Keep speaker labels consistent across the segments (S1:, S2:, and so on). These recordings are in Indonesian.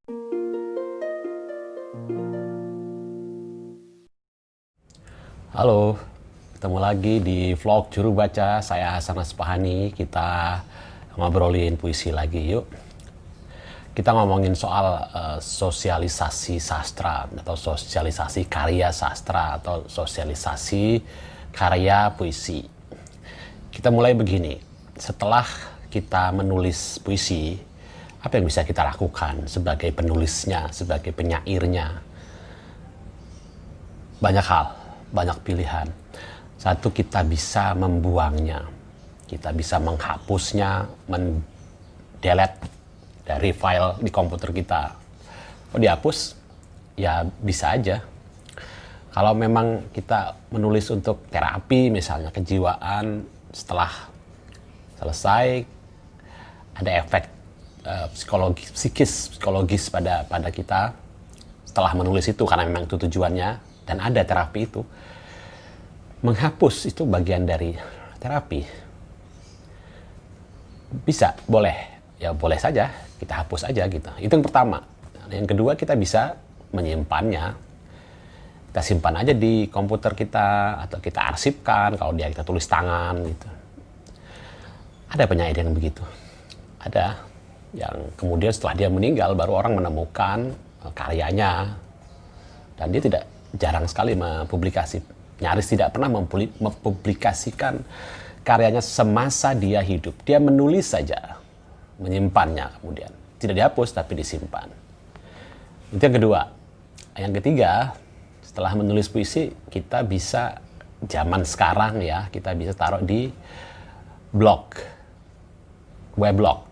S1: Halo, ketemu lagi di vlog Juru Baca. Saya Hasan Aspahani. Kita ngobrolin puisi lagi yuk. Kita ngomongin soal sosialisasi sastra atau sosialisasi karya sastra atau sosialisasi karya puisi. Kita mulai begini. Setelah kita menulis puisi, apa yang bisa kita lakukan sebagai penulisnya, sebagai penyairnya? Banyak hal. Banyak pilihan. Satu, kita bisa membuangnya, kita bisa menghapusnya, mendelete dari file di komputer kita. Kalau dihapus, ya bisa aja. Kalau memang kita menulis untuk terapi, misalnya kejiwaan, setelah selesai ada efek psikologis pada kita setelah menulis itu, karena memang itu tujuannya. Dan ada terapi itu. Menghapus itu bagian dari terapi. Bisa, boleh. Ya boleh saja, kita hapus aja gitu. Itu yang pertama. Yang kedua, kita bisa menyimpannya. Kita simpan aja di komputer kita, atau kita arsipkan kalau dia kita tulis tangan gitu. Ada penyair yang begitu. Ada yang kemudian setelah dia meninggal baru orang menemukan karyanya. Dan dia jarang sekali nyaris tidak pernah mempublikasikan karyanya semasa dia hidup. Dia menulis saja, menyimpannya kemudian. Tidak dihapus, tapi disimpan. Itu yang kedua. Yang ketiga, setelah menulis puisi, kita bisa, zaman sekarang ya, kita bisa taruh di blog, weblog.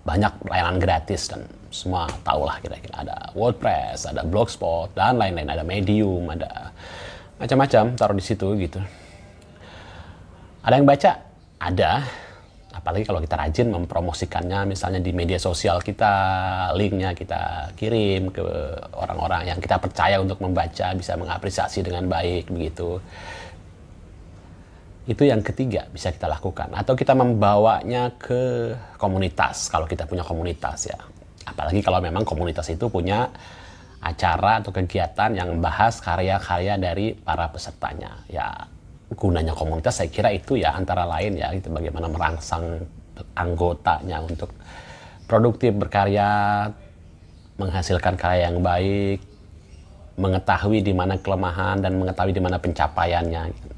S1: Banyak layanan gratis dan semua tahulah kira-kira. Ada WordPress, ada Blogspot, dan lain-lain. Ada Medium, ada macam-macam taruh di situ gitu. Ada yang baca? Ada. Apalagi kalau kita rajin mempromosikannya, misalnya di media sosial kita, linknya kita kirim ke orang-orang yang kita percaya untuk membaca, bisa mengapresiasi dengan baik begitu. Itu yang ketiga bisa kita lakukan. Atau kita membawanya ke komunitas, kalau kita punya komunitas ya. Apalagi kalau memang komunitas itu punya acara atau kegiatan yang bahas karya-karya dari para pesertanya. Ya, gunanya komunitas saya kira itu ya, antara lain ya, itu bagaimana merangsang anggotanya untuk produktif berkarya, menghasilkan karya yang baik, mengetahui di mana kelemahan dan mengetahui di mana pencapaiannya.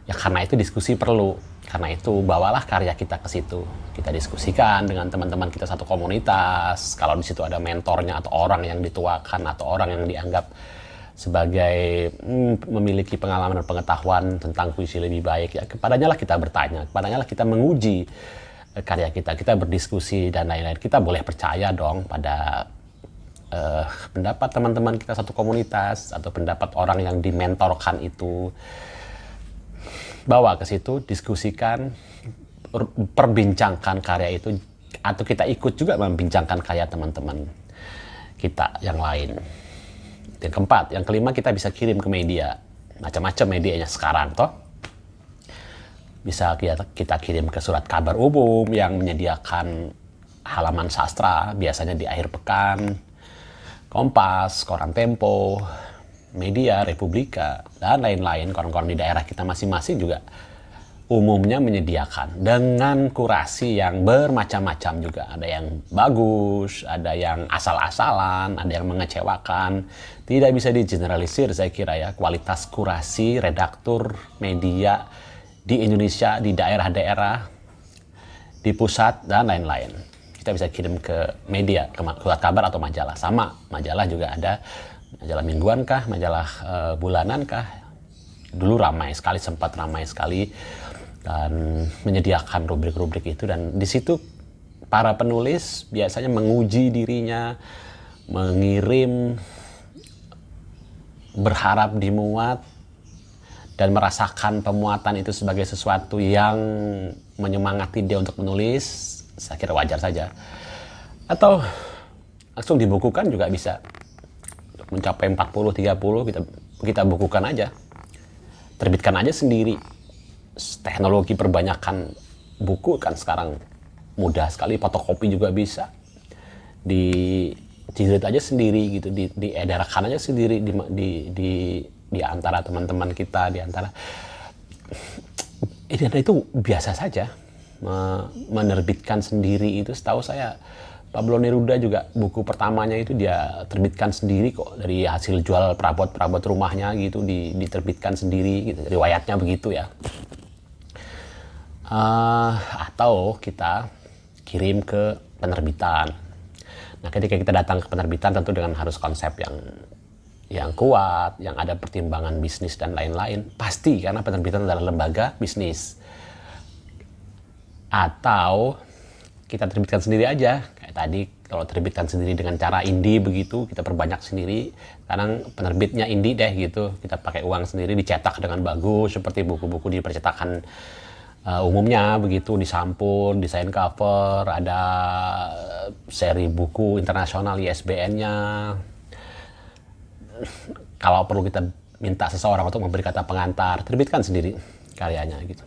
S1: Ya karena itu diskusi perlu. Karena itu bawalah karya kita ke situ. Kita diskusikan dengan teman-teman kita satu komunitas. Kalau di situ ada mentornya atau orang yang dituakan atau orang yang dianggap sebagai memiliki pengalaman dan pengetahuan tentang puisi lebih baik, ya kepadanya lah kita bertanya, kepadanya lah kita menguji karya kita, kita berdiskusi dan lain-lain. Kita boleh percaya dong pada pendapat teman-teman kita satu komunitas atau pendapat orang yang dimentorkan itu. Bawa ke situ, diskusikan, perbincangkan karya itu, atau kita ikut juga membincangkan karya teman-teman kita yang lain. Yang keempat, yang kelima, kita bisa kirim ke media, macam-macam medianya sekarang toh. Bisa kita kirim ke surat kabar umum yang menyediakan halaman sastra, biasanya di akhir pekan, Kompas, Koran Tempo, Media, Republika, dan lain-lain. Koran-koran di daerah kita masing-masing juga umumnya menyediakan dengan kurasi yang bermacam-macam juga. Ada yang bagus, ada yang asal-asalan, ada yang mengecewakan. Tidak bisa digeneralisir saya kira ya, kualitas kurasi, redaktur, media di Indonesia, di daerah-daerah, di pusat, dan lain-lain. Kita bisa kirim ke media, ke surat kabar atau majalah. Sama, majalah juga ada. Majalah mingguan kah, majalah bulanan kah. Dulu sempat ramai sekali. Dan menyediakan rubrik-rubrik itu. Dan di situ para penulis biasanya menguji dirinya, mengirim, berharap dimuat, dan merasakan pemuatan itu sebagai sesuatu yang menyemangati dia untuk menulis. Saya kira wajar saja. Atau langsung dibukukan juga bisa. Mencapai 40-30 kita bukukan aja, terbitkan aja sendiri. Teknologi perbanyakan buku kan sekarang mudah sekali, fotokopi juga bisa, di dijilid aja sendiri gitu, diedarkan aja sendiri di antara teman-teman kita, di antara itu biasa saja. Menerbitkan sendiri itu setahu saya Pablo Neruda juga buku pertamanya itu dia terbitkan sendiri kok, dari hasil jual perabot rumahnya gitu diterbitkan sendiri gitu, riwayatnya begitu ya. Atau kita kirim ke penerbitan. Nah, ketika kita datang ke penerbitan tentu dengan harus konsep yang kuat, yang ada pertimbangan bisnis dan lain-lain. Pasti karena penerbitan adalah lembaga bisnis. Atau kita terbitkan sendiri aja. Kayak tadi kalau terbitkan sendiri dengan cara indie begitu, kita perbanyak sendiri. Sekarang penerbitnya indie deh gitu. Kita pakai uang sendiri, dicetak dengan bagus seperti buku-buku di percetakan umumnya begitu, disampul, desain cover, ada seri buku internasional ISBN-nya. Kalau perlu kita minta seseorang untuk memberi kata pengantar, terbitkan sendiri karyanya gitu.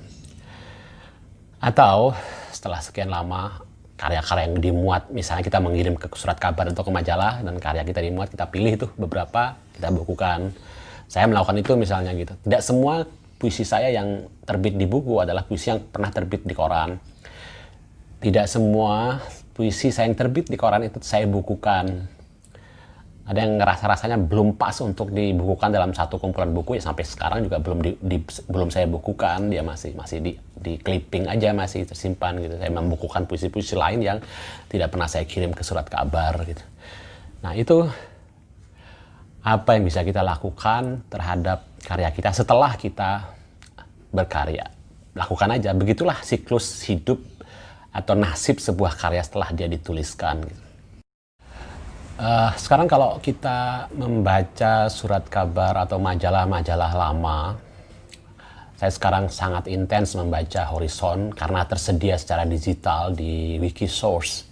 S1: Atau setelah sekian lama karya-karya yang dimuat, misalnya kita mengirim ke surat kabar atau ke majalah dan karya kita dimuat, kita pilih tuh beberapa, kita bukukan. Saya melakukan itu misalnya gitu. Tidak semua puisi saya yang terbit di buku adalah puisi yang pernah terbit di koran. Tidak semua puisi saya yang terbit di koran itu saya bukukan. Ada yang ngerasa-rasanya belum pas untuk dibukukan dalam satu kumpulan buku, ya sampai sekarang juga belum saya bukukan. Dia masih di clipping aja, masih tersimpan gitu. Saya membukukan puisi-puisi lain yang tidak pernah saya kirim ke surat kabar gitu. Nah, itu apa yang bisa kita lakukan terhadap karya kita setelah kita berkarya. Lakukan aja, begitulah siklus hidup atau nasib sebuah karya setelah dia dituliskan. Sekarang kalau kita membaca surat kabar atau majalah-majalah lama, saya sekarang sangat intens membaca Horizon karena tersedia secara digital di Wikisource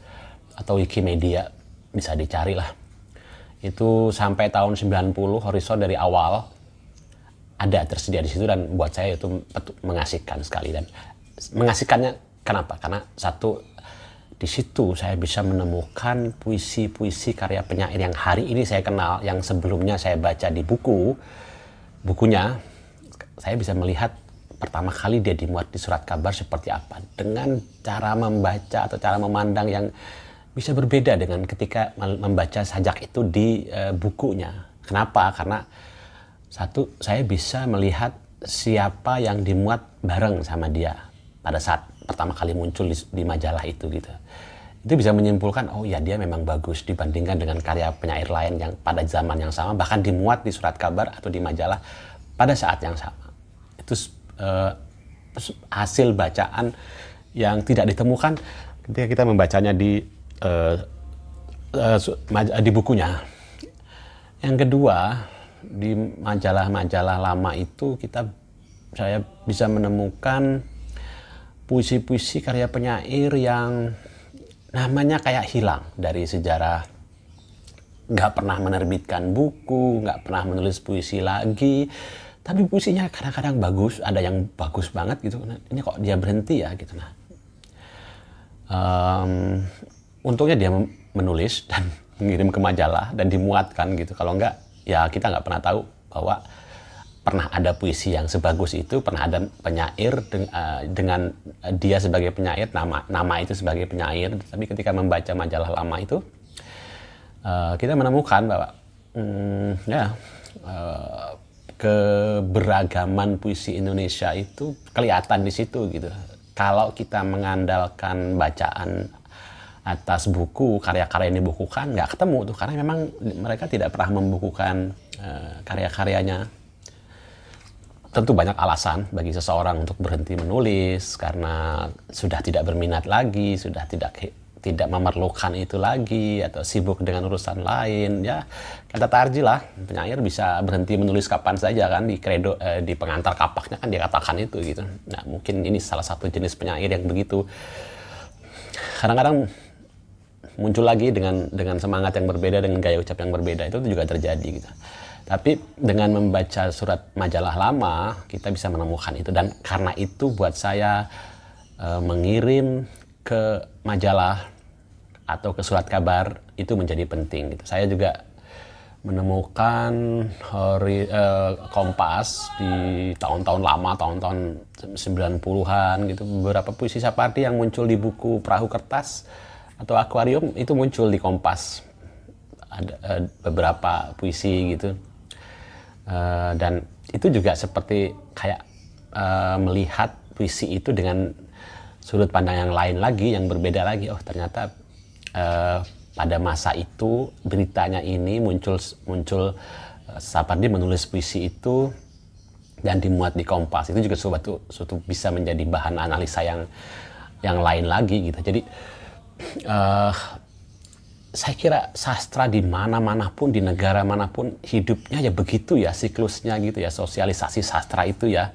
S1: atau Wikimedia, bisa dicari lah. Itu sampai tahun 90 Horizon dari awal ada tersedia di situ, dan buat saya itu mengasihkan sekali. Dan mengasihkannya kenapa? Karena satu, di situ saya bisa menemukan puisi-puisi karya penyair yang hari ini saya kenal, yang sebelumnya saya baca di bukunya. Saya bisa melihat pertama kali dia dimuat di surat kabar seperti apa, dengan cara membaca atau cara memandang yang bisa berbeda dengan ketika membaca sajak itu di bukunya. Kenapa? Karena satu, saya bisa melihat siapa yang dimuat bareng sama dia pada saat pertama kali muncul di majalah itu gitu. Itu bisa menyimpulkan, oh ya dia memang bagus dibandingkan dengan karya penyair lain yang pada zaman yang sama, bahkan dimuat di surat kabar atau di majalah pada saat yang sama. Itu hasil bacaan yang tidak ditemukan ketika kita membacanya di bukunya. Yang kedua, di majalah-majalah lama itu saya bisa menemukan puisi-puisi karya penyair yang namanya kayak hilang dari sejarah. Nggak pernah menerbitkan buku, nggak pernah menulis puisi lagi, tapi puisinya kadang-kadang bagus, ada yang bagus banget gitu. Nah, ini kok dia berhenti ya gitu. Nah, untungnya dia menulis dan mengirim ke majalah dan dimuatkan gitu. Kalau enggak, ya kita nggak pernah tahu bahwa pernah ada puisi yang sebagus itu, pernah ada penyair dengan dia sebagai penyair, nama itu sebagai penyair. Tapi ketika membaca majalah lama itu, kita menemukan bahwa keberagaman puisi Indonesia itu kelihatan di situ gitu. Kalau kita mengandalkan bacaan atas buku, karya-karya yang dibukukan, nggak ketemu tuh, karena memang mereka tidak pernah membukukan karya-karyanya. Tentu banyak alasan bagi seseorang untuk berhenti menulis, karena sudah tidak berminat lagi, sudah tidak memerlukan itu lagi, atau sibuk dengan urusan lain. Ya, kata Tarji lah, penyair bisa berhenti menulis kapan saja kan, di kredo, di pengantar kapaknya kan dia katakan itu gitu. Nah, mungkin ini salah satu jenis penyair yang begitu. Kadang-kadang muncul lagi dengan semangat yang berbeda, dengan gaya ucap yang berbeda, itu juga terjadi gitu. Tapi dengan membaca surat majalah lama, kita bisa menemukan itu. Dan karena itu buat saya mengirim ke majalah atau ke surat kabar itu menjadi penting gitu. Saya juga menemukan Kompas di tahun-tahun lama, tahun-tahun 90-an gitu, beberapa puisi Sapardi yang muncul di buku perahu kertas atau akuarium itu muncul di Kompas. Ada beberapa puisi gitu. Dan itu juga seperti kayak melihat puisi itu dengan sudut pandang yang lain lagi, yang berbeda lagi. Oh, ternyata pada masa itu beritanya ini muncul Sapardi menulis puisi itu dan dimuat di Kompas. Itu juga suatu bisa menjadi bahan analisa yang lain lagi gitu. Jadi saya kira sastra di mana-mana pun, di negara manapun hidupnya ya begitu ya, siklusnya gitu ya, sosialisasi sastra itu ya.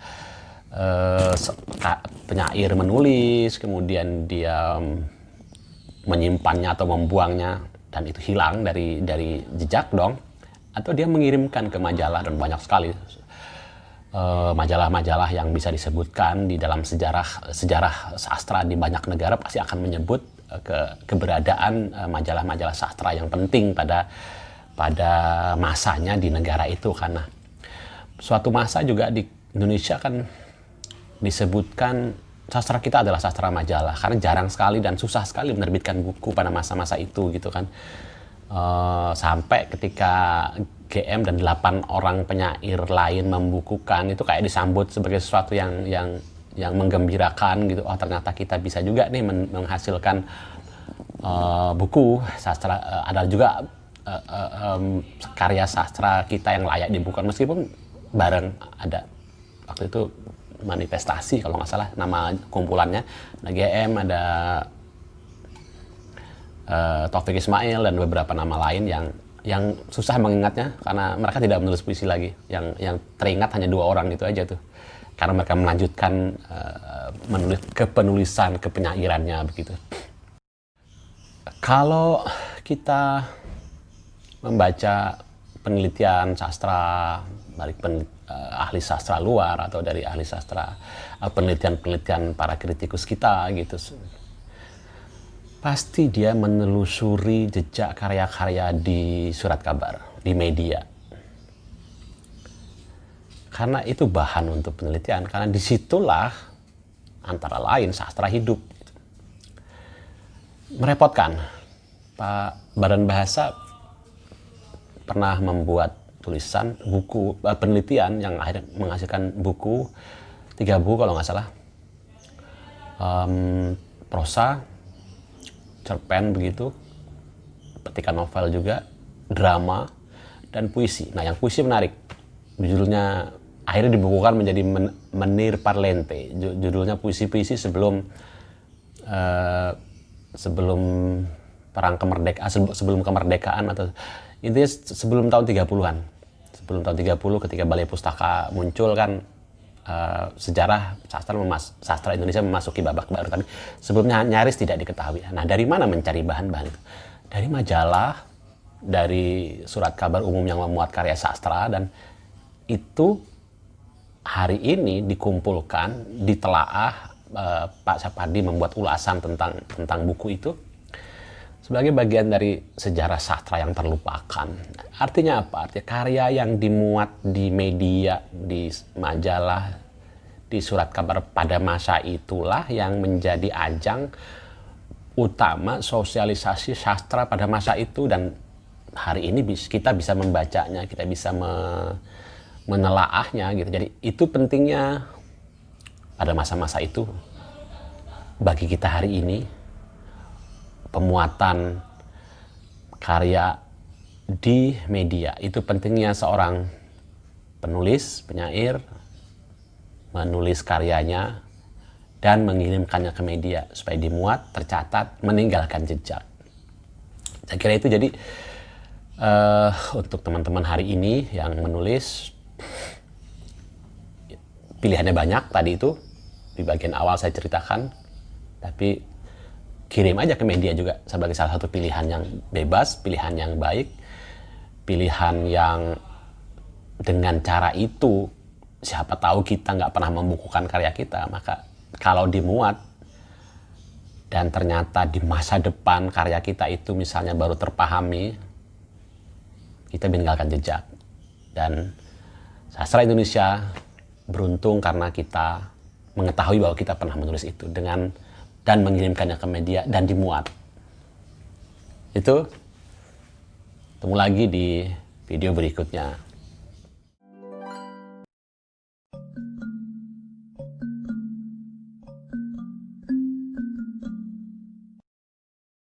S1: Penyair menulis, kemudian dia menyimpannya atau membuangnya dan itu hilang dari jejak dong, atau dia mengirimkan ke majalah, dan banyak sekali majalah-majalah yang bisa disebutkan di dalam sejarah sastra di banyak negara pasti akan menyebut keberadaan majalah-majalah sastra yang penting pada masanya di negara itu. Karena suatu masa juga di Indonesia kan disebutkan sastra kita adalah sastra majalah, karena jarang sekali dan susah sekali menerbitkan buku pada masa-masa itu gitu kan. Sampai ketika GM dan 8 orang penyair lain membukukan, itu kayak disambut sebagai sesuatu yang menggembirakan gitu. Oh, ternyata kita bisa juga nih menghasilkan buku sastra. Ada juga karya sastra kita yang layak dibukukan, meskipun bareng ada waktu itu manifestasi kalau nggak salah nama kumpulannya, ada GM, ada Taufik Ismail dan beberapa nama lain yang susah mengingatnya karena mereka tidak menulis puisi lagi. Yang teringat hanya 2 orang itu aja tuh, karena mereka melanjutkan menulis kepenulisan, kepenyairannya begitu. Kalau kita membaca penelitian sastra balik ahli sastra luar atau dari ahli sastra, penelitian-penelitian para kritikus kita gitu, pasti dia menelusuri jejak karya-karya di surat kabar, di media. Karena itu bahan untuk penelitian, karena disitulah antara lain sastra hidup. Merepotkan, Pak Badan Bahasa pernah membuat tulisan buku penelitian yang akhirnya menghasilkan buku 3 buku kalau nggak salah, prosa, cerpen begitu, petikan novel juga, drama, dan puisi. Nah, yang puisi menarik, judulnya akhirnya dibukukan menjadi Menir Parlente. Judulnya puisi-puisi sebelum perang kemerdekaan, sebelum kemerdekaan, atau intinya sebelum tahun 30-an. Sebelum tahun 30 ketika Balai Pustaka muncul kan, sejarah sastra Indonesia memasuki babak baru, tapi sebelumnya nyaris tidak diketahui. Nah, dari mana mencari bahan-bahan itu? Dari majalah, dari surat kabar umum yang memuat karya sastra, dan itu hari ini dikumpulkan, ditelaah. Pak Sapardi membuat ulasan tentang buku itu sebagai bagian dari sejarah sastra yang terlupakan. Artinya apa? Artinya karya yang dimuat di media, di majalah, di surat kabar pada masa itulah yang menjadi ajang utama sosialisasi sastra pada masa itu. Dan hari ini kita bisa membacanya, kita bisa menelaahnya gitu. Jadi itu pentingnya pada masa-masa itu bagi kita hari ini. Pemuatan karya di media itu pentingnya seorang penulis, penyair menulis karyanya dan mengirimkannya ke media supaya dimuat, tercatat, meninggalkan jejak. Saya kira itu. Jadi untuk teman-teman hari ini yang menulis, pilihannya banyak tadi itu di bagian awal saya ceritakan, tapi kirim aja ke media juga sebagai salah satu pilihan yang bebas, pilihan yang baik, pilihan yang dengan cara itu siapa tahu kita nggak pernah membukukan karya kita, maka kalau dimuat dan ternyata di masa depan karya kita itu misalnya baru terpahami, kita meninggalkan jejak. Dan sastra Indonesia beruntung karena kita mengetahui bahwa kita pernah menulis itu dan mengirimkannya ke media dan dimuat. Itu, ketemu lagi di video berikutnya.